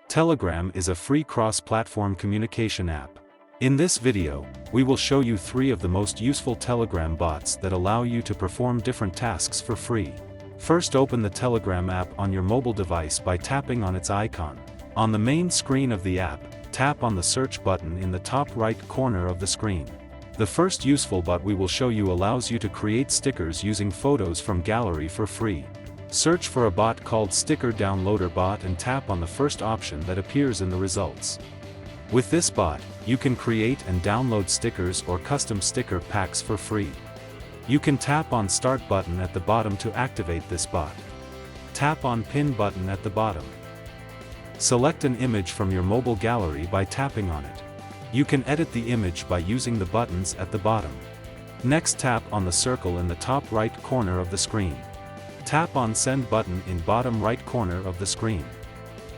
Telegram is a free cross-platform communication app. In this video, we will show you 3 of the most useful Telegram bots that allow you to perform different tasks for free. First, open the Telegram app on your mobile device by tapping on its icon. On the main screen of the app, tap on the search button in the top right corner of the screen. The first useful bot we will show you allows you to create stickers using photos from gallery for free. Search for a bot called Sticker Downloader Bot and tap on the first option that appears in the results. With this bot, you can create and download stickers or custom sticker packs for free. You can tap on Start button at the bottom to activate this bot. Tap on Pin button at the bottom. Select an image from your mobile gallery by tapping on it. You can edit the image by using the buttons at the bottom. Next, tap on the circle in the top right corner of the screen. Tap on Send button in bottom right corner of the screen.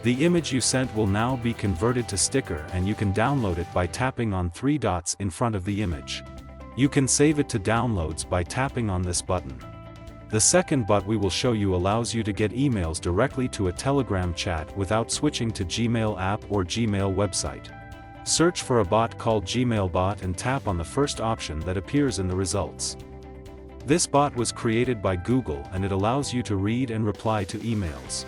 The image you sent will now be converted to sticker, and you can download it by tapping on 3 dots in front of the image. You can save it to downloads by tapping on this button. The second bot we will show you allows you to get emails directly to a Telegram chat without switching to Gmail app or Gmail website. Search for a bot called Gmail bot and tap on the first option that appears in the results. This bot was created by Google and it allows you to read and reply to emails.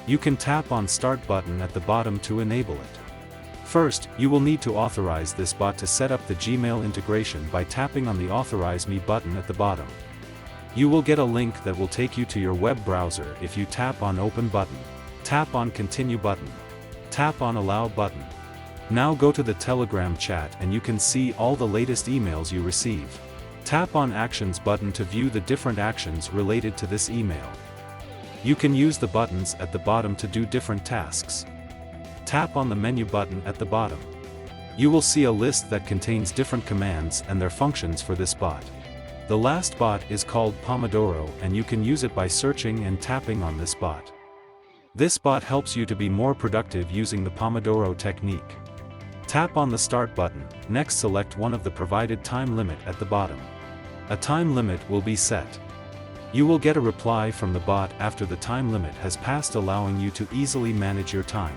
You can tap on Start button at the bottom to enable it. First, you will need to authorize this bot to set up the Gmail integration by tapping on the Authorize Me button at the bottom. You will get a link that will take you to your web browser if you tap on Open button. Tap on Continue button. Tap on Allow button. Now go to the Telegram chat and you can see all the latest emails you receive. Tap on Actions button to view the different actions related to this email. You can use the buttons at the bottom to do different tasks. Tap on the Menu button at the bottom. You will see a list that contains different commands and their functions for this bot. The last bot is called Pomodoro, and you can use it by searching and tapping on this bot. This bot helps you to be more productive using the Pomodoro Technique. Tap on the Start button. Next, select one of the provided time limit at the bottom. A time limit will be set. You will get a reply from the bot after the time limit has passed, allowing you to easily manage your time.